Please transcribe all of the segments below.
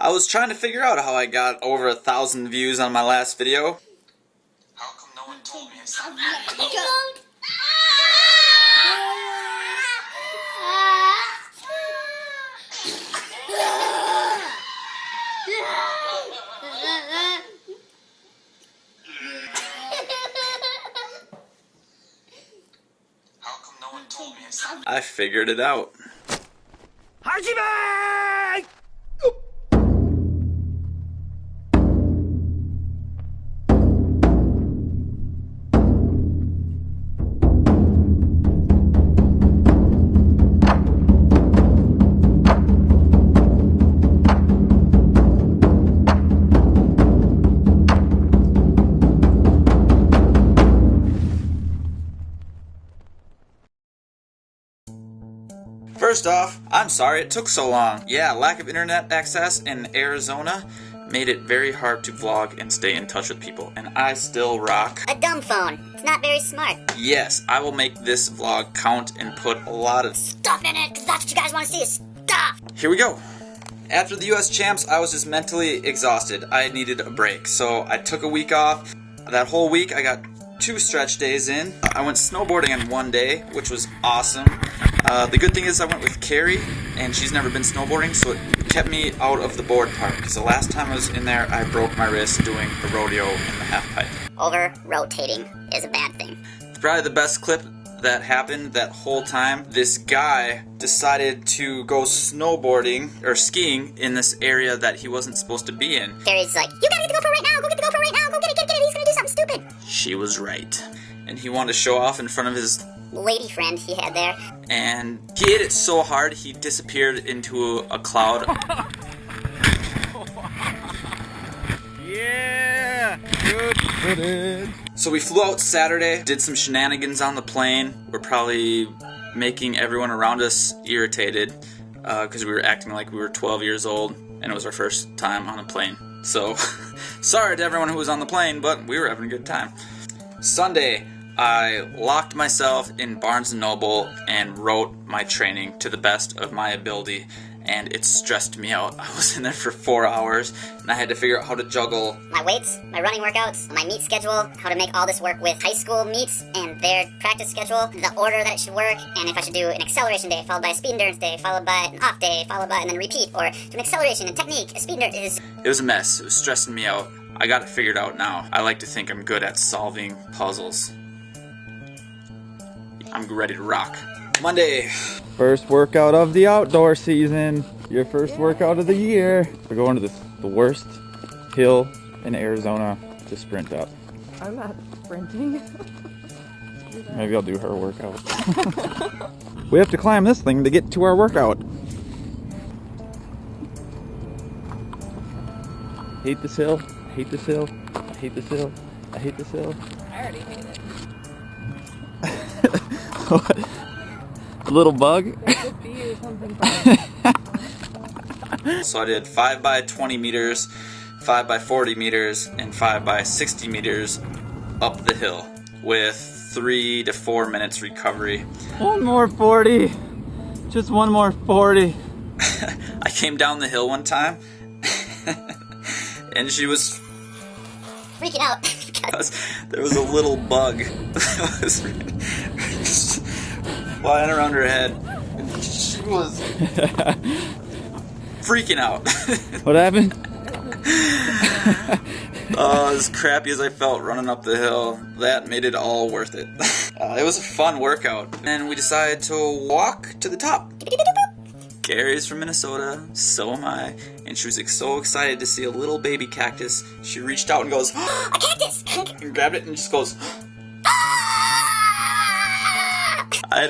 I was trying to figure out how I got over 1,000 views on my last video. How come no one told me it's not bad? How come no one told me it's not bad? I figured it out. Hajime! First off, I'm sorry it took so long. Yeah, lack of internet access in Arizona made it very hard to vlog and stay in touch with people, and I still rock a dumb phone. It's not very smart. Yes, I will make this vlog count and put a lot of stuff in it, because that's what you guys want to see is stuff. Here we go. After the US champs, I was just mentally exhausted. I needed a break, so I took a week off. That whole week, I got 2 stretch days in. I went snowboarding on one day, which was awesome. The good thing is I went with Carrie, and she's never been snowboarding, so it kept me out of the board park, because the last time I was in there, I broke my wrist doing the rodeo in the half pipe. Over-rotating is a bad thing. It's probably the best clip that happened that whole time. This guy decided to go snowboarding, or skiing, in this area that he wasn't supposed to be in. Carrie's like, you gotta get the GoPro right now, go get the GoPro right now, go get it, he's gonna do something stupid. She was right. And he wanted to show off in front of his lady friend he had there. And he hit it so hard he disappeared into a cloud. Yeah! Good footage! So we flew out Saturday, did some shenanigans on the plane. We're probably making everyone around us irritated because we were acting like we were 12 years old and it was our first time on a plane. So, sorry to everyone who was on the plane, but we were having a good time. Sunday, I locked myself in Barnes & Noble and wrote my training to the best of my ability, and it stressed me out. I was in there for 4 hours, and I had to figure out how to juggle my weights, my running workouts, my meet schedule, how to make all this work with high school meets and their practice schedule, the order that it should work, and if I should do an acceleration day followed by a speed endurance day, followed by an off day, followed by and then repeat, or do an acceleration and technique, a speed endurance. It was a mess. It was stressing me out. I got it figured out now. I like to think I'm good at solving puzzles. I'm ready to rock. Monday. First workout of the outdoor season. Your first workout of the year. We're going to the worst hill in Arizona to sprint up. I'm not sprinting. Maybe I'll do her workout. We have to climb this thing to get to our workout. Hate this hill. Hate this hill. I hate this hill. I hate this hill. I already hate it. What? A little bug? So I did 5 by 20 meters, 5 by 40 meters, and 5 by 60 meters up the hill with 3 to 4 minutes recovery. One more 40. Just one more 40. I came down the hill one time and she was freaking out because there was a little bug that was flying around her head. She was freaking out. What happened? As crappy as I felt running up the hill, that made it all worth it. It was a fun workout. And we decided to walk to the top. Gary's from Minnesota, so am I, and she was so excited to see a little baby cactus. She reached out and goes, a cactus! And grabbed it and just goes, I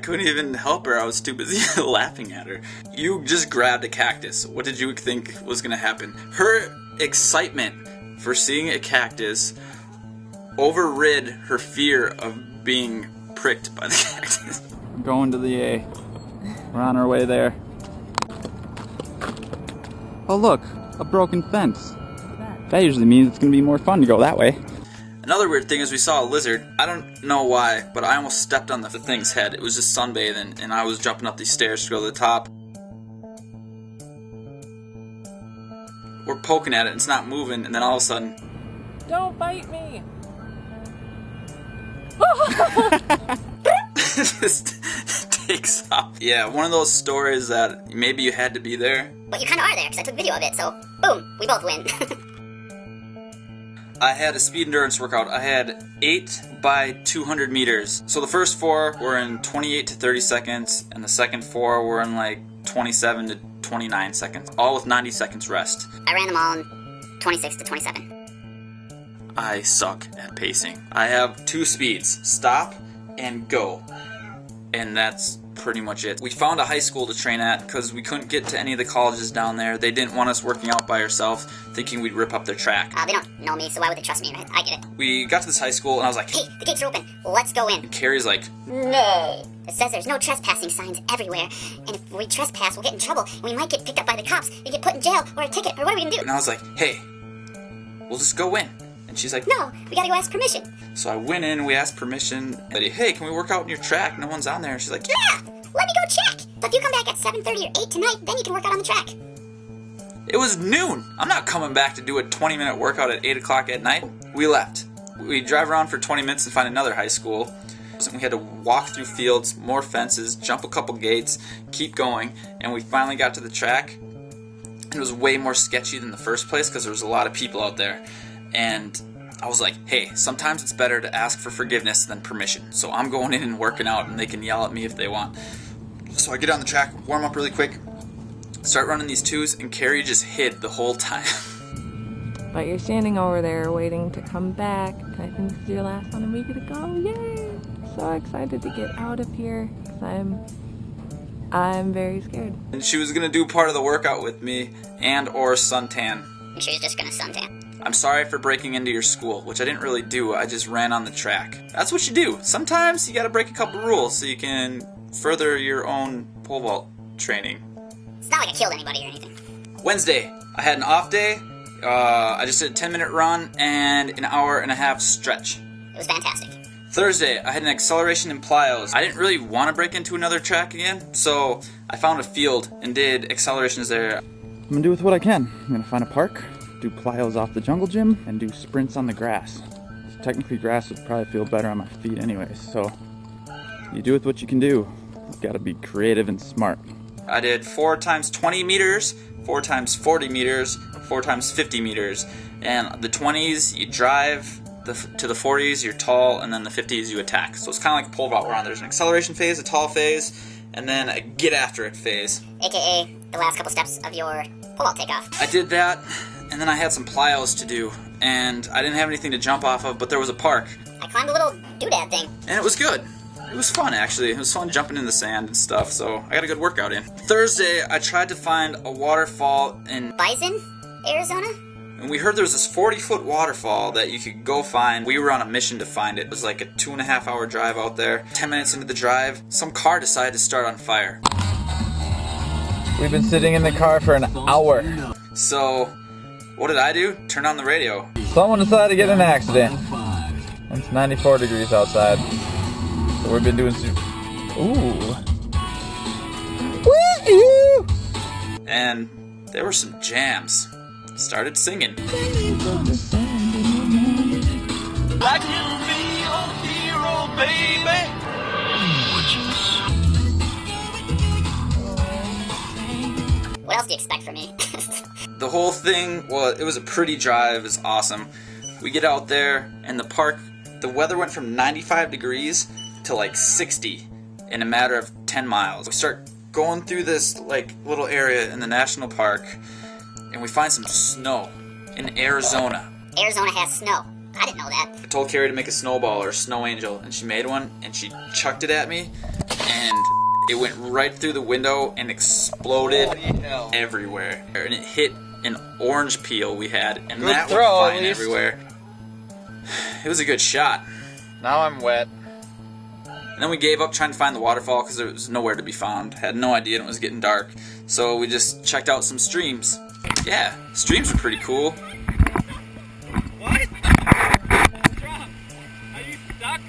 couldn't even help her. I was too busy laughing at her. You just grabbed a cactus. What did you think was gonna happen? Her excitement for seeing a cactus overrid her fear of being pricked by the cactus. Going to the A. We're on our way there. Oh look, a broken fence. That usually means it's gonna be more fun to go that way. Another weird thing is we saw a lizard. I don't know why, but I almost stepped on the thing's head. It was just sunbathing, and I was jumping up these stairs to go to the top. we're poking at it and it's not moving, and then all of a sudden, Don't bite me. it just takes off. Yeah, one of those stories that maybe you had to be there. But you kind of are there, because I took video of it, so boom, we both win. I had a speed endurance workout. I had 8 by 200 meters. So the first 4 were in 28 to 30 seconds, and the second 4 were in like 27 to 29 seconds, all with 90 seconds rest. I ran them all in 26 to 27. I suck at pacing. I have 2 speeds, stop and go. And that's pretty much it. We found a high school to train at because we couldn't get to any of the colleges down there. They didn't want us working out by ourselves, thinking we'd rip up their track. They don't know me, so why would they trust me, right? I get it. We got to this high school and I was like, Hey, the gates are open. Let's go in. Carrie's like, No. It says there's no trespassing signs everywhere, and if we trespass, we'll get in trouble, and we might get picked up by the cops, and get put in jail, or a ticket, or what are we gonna do? and I was like, hey, we'll just go in. And she's like, No, we gotta go ask permission. So I went in, we asked permission. Hey, can we work out in your track? No one's on there. And she's like, Yeah, let me go check. So if you come back at 7:30 or 8 tonight, then you can work out on the track. it was noon. I'm not coming back to do a 20-minute workout at 8 o'clock at night. We left. We drive around for 20 minutes and find another high school. We had to walk through fields, more fences, jump a couple gates, keep going, and we finally got to the track. It was way more sketchy than the first place because there was a lot of people out there. And I was like, hey, sometimes it's better to ask for forgiveness than permission. So I'm going in and working out, and they can yell at me if they want. So I get on the track, warm up really quick, start running these 2s, and Carrie just hid the whole time. But you're standing over there waiting to come back. I think this is your last one and we get to go. Yay! So excited to get out of here because I'm very scared. And she was going to do part of the workout with me and or suntan. And she's just gonna suntan. I'm sorry for breaking into your school, which I didn't really do. I just ran on the track. That's what you do. Sometimes you got to break a couple rules so you can further your own pole vault training. It's not like I killed anybody or anything. Wednesday, I had an off day. I just did a 10-minute run and an hour and a half stretch. It was fantastic. Thursday, I had an acceleration in plyos. I didn't really want to break into another track again, so I found a field and did accelerations there. I'm gonna do with what I can. I'm gonna find a park, do plyos off the jungle gym, and do sprints on the grass. Technically, grass would probably feel better on my feet anyways, so you do with what you can do. You gotta be creative and smart. I did 4 times 20 meters, 4 times 40 meters, 4 times 50 meters. And the 20s, you drive, to the 40s, you're tall, and then the 50s, you attack. So it's kind of like a pole vault. We're on. There's an acceleration phase, a tall phase, and then a get after it phase. AKA the last couple steps of your pole vault takeoff. I did that, and then I had some plyos to do, and I didn't have anything to jump off of, but there was a park. I climbed a little doodad thing. And it was good. It was fun, actually. It was fun jumping in the sand and stuff, so I got a good workout in. Thursday, I tried to find a waterfall in Bison, Arizona? and we heard there was this 40-foot waterfall that you could go find. We were on a mission to find it. It was like a 2.5-hour drive out there. 10 minutes into the drive, some car decided to start on fire. We've been sitting in the car for an hour. So, what did I do? Turn on the radio. Someone decided to get in an accident. It's 94 degrees outside. So we've been doing ooh. Woo! And there were some jams. Started singing. Like you be your hero, baby. What else do you expect from me? The whole thing it was a pretty drive. It was awesome. We get out there, and the park, the weather went from 95 degrees to like 60 in a matter of 10 miles. We start going through this like little area in the national park, and we find some snow in Arizona. Arizona has snow. I didn't know that. I told Carrie to make a snowball or a snow angel, and she made one, and she chucked it at me, and it went right through the window and exploded everywhere. And it hit an orange peel we had, and Good that throw, was at flying least. everywhere. It was a good shot. Now I'm wet. And then we gave up trying to find the waterfall because there was nowhere to be found. Had no idea, and it was getting dark. So we just checked out some streams. Yeah, streams are pretty cool. What? What's wrong? Are you stuck?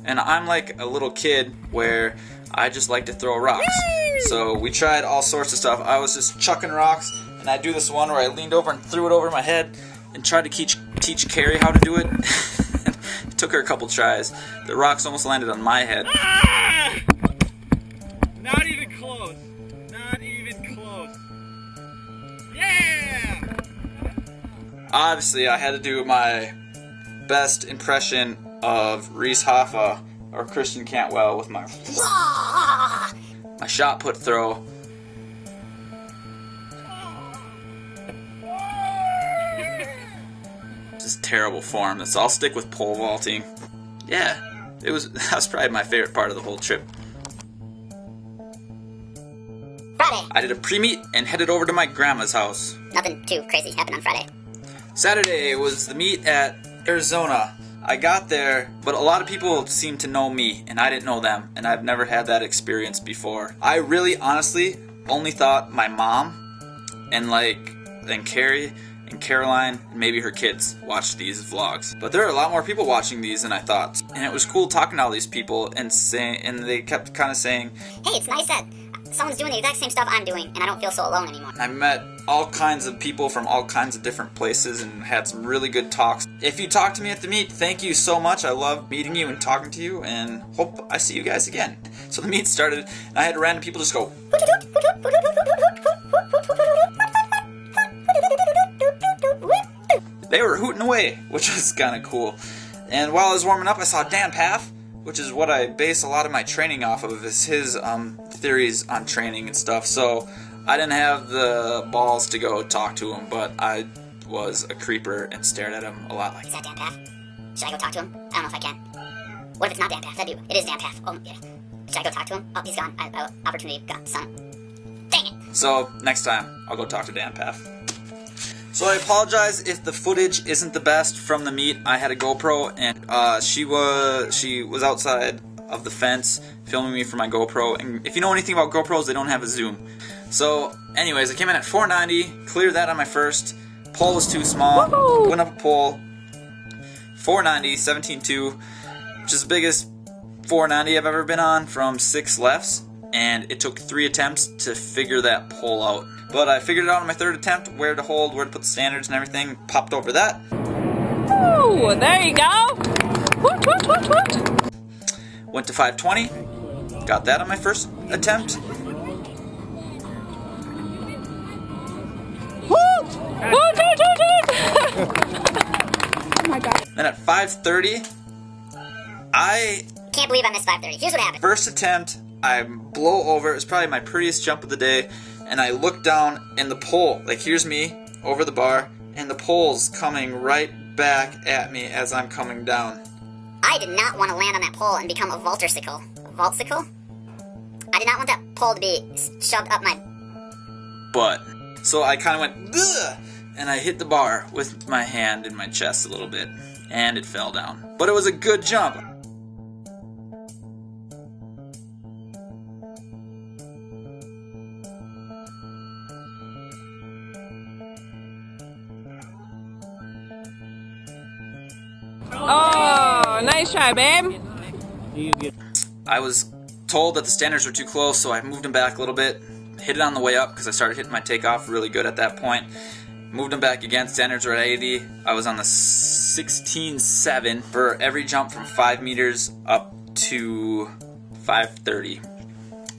And I'm like a little kid where I just like to throw rocks. So we tried all sorts of stuff. I was just chucking rocks, and I do this one where I leaned over and threw it over my head and tried to teach Carrie how to do it. It took her a couple tries. The rocks almost landed on my head. Ah! Not even close. Not even close. Yeah! Obviously, I had to do my best impression of Reese Hoffa or Christian Cantwell with my shot put throw. Just terrible form. I'll stick with pole vaulting. Yeah, that was probably my favorite part of the whole trip. Friday. I did a pre-meet and headed over to my grandma's house. Nothing too crazy happened on Friday. Saturday was the meet at Arizona. I got there, but a lot of people seemed to know me, and I didn't know them, and I've never had that experience before. I really, honestly, only thought my mom and Carrie and Caroline and maybe her kids watched these vlogs. But there are a lot more people watching these than I thought, and it was cool talking to all these people and they kept kind of saying, Hey, it's nice that someone's doing the exact same stuff I'm doing, and I don't feel so alone anymore. I met all kinds of people from all kinds of different places and had some really good talks. If you talked to me at the meet, thank you so much. I love meeting you and talking to you, and hope I see you guys again. So the meet started, and I had random people just go, they were hooting away, which was kind of cool. And while I was warming up, I saw Dan Paff, which is what I base a lot of my training off of, is his theories on training and stuff. So I didn't have the balls to go talk to him, but I was a creeper and stared at him a lot. Like, is that Dan Paff? Should I go talk to him? I don't know if I can. What if it's not Dan Paff? It is Dan Paff. Oh, yeah. Should I go talk to him? Oh, he's gone. Opportunity gone. Son. Dang it. So next time, I'll go talk to Dan Paff. So I apologize if the footage isn't the best from the meet. I had a GoPro, and she was outside of the fence filming me for my GoPro. And if you know anything about GoPros, they don't have a zoom. So anyways, I came in at 490, cleared that on my first. Pole was too small. Woohoo! Went up a pole. 490, 17.2, which is the biggest 490 I've ever been on from 6 lefts. And it took 3 attempts to figure that pole out. But I figured it out on my 3rd attempt, where to hold, where to put the standards and everything. Popped over that. Ooh, there you go. Woot, woot, woot, woot. Went to 520. Got that on my 1st attempt. Woot, woot, woot, woot, woot. Oh my God. Then at 530, I... Can't believe I missed 5:30. Here's what happened. 1st attempt, I blow over. It was probably my prettiest jump of the day. And I look down, and the pole, like, here's me over the bar, and the pole's coming right back at me as I'm coming down. I did not want to land on that pole and become a vaultersicle. A vaultsicle? I did not want that pole to be shoved up my butt. So I kind of went, ugh, and I hit the bar with my hand in my chest a little bit, and it fell down. But it was a good jump. Oh, nice try, babe. I was told that the standards were too close, so I moved them back a little bit. Hit it on the way up because I started hitting my takeoff really good at that point. Moved them back again. Standards were at 80. I was on the 16.7 for every jump from 5 meters up to 530.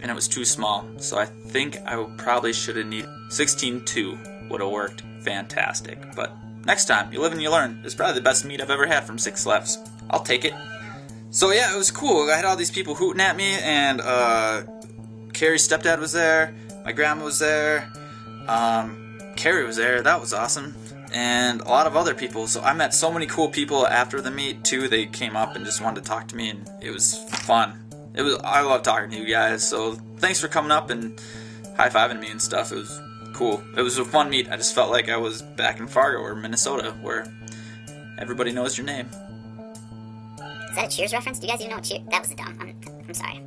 And it was too small, so I think I probably should have needed 16.2. Would have worked fantastic, but next time, you live and you learn. It's probably the best meet I've ever had from 6 lefts. I'll take it. So yeah, it was cool. I had all these people hooting at me, and Carrie's stepdad was there, my grandma was there, Carrie was there, that was awesome, and a lot of other people. So I met so many cool people after the meet too. They came up and just wanted to talk to me, and it was fun. I love talking to you guys, so thanks for coming up and high-fiving me and stuff. It was cool. It was a fun meet. I just felt like I was back in Fargo or Minnesota, where everybody knows your name. Is that a Cheers reference? Do you guys even know what Cheers? That was dumb. I'm sorry.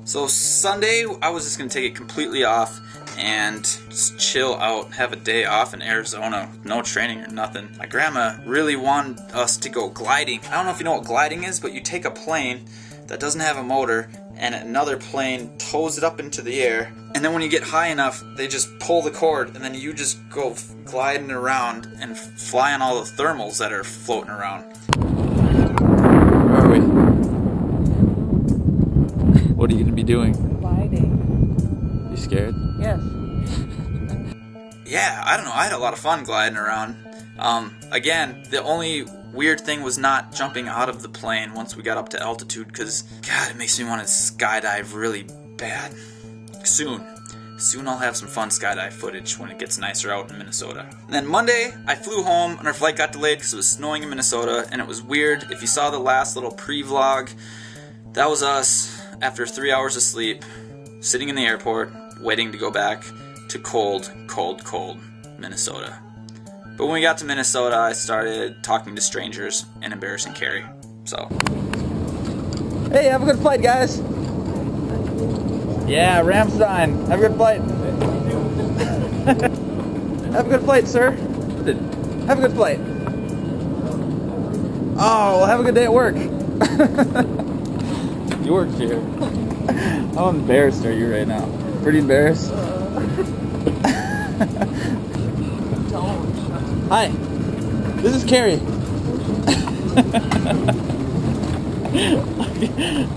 So Sunday, I was just going to take it completely off and just chill out, have a day off in Arizona, no training or nothing. My grandma really wanted us to go gliding. I don't know if you know what gliding is, but you take a plane that doesn't have a motor and another plane tows it up into the air, and then when you get high enough, they just pull the cord, and then you just go gliding around and fly on all the thermals that are floating around. Where are we? What are you going to be doing? Gliding. You scared? Yes. Yeah, I don't know, I had a lot of fun gliding around. Again, the only weird thing was not jumping out of the plane once we got up to altitude, because, God, it makes me want to skydive really bad. Soon I'll have some fun skydive footage when it gets nicer out in Minnesota. And then Monday, I flew home and our flight got delayed because it was snowing in Minnesota, and it was weird. If you saw the last little pre-vlog, that was us after 3 hours of sleep, sitting in the airport, waiting to go back to cold, cold, cold Minnesota. But when we got to Minnesota, I started talking to strangers and embarrassing Carrie. So. Hey, have a good flight, guys. Yeah, Ramstein. Have a good flight. Have a good flight, sir. Have a good flight. Oh, well, have a good day at work. You work here. How embarrassed are you right now? Pretty embarrassed? Hi, this is Carrie.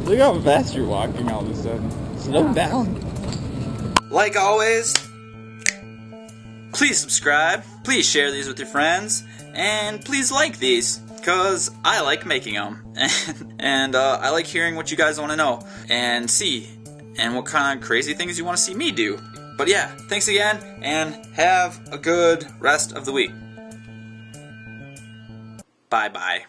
Look how fast you're walking all of a sudden. Slow down. Like always, please subscribe, please share these with your friends, and please like these, because I like making them. And I like hearing what you guys want to know and see, and what kind of crazy things you want to see me do. But yeah, thanks again, and have a good rest of the week. Bye-bye.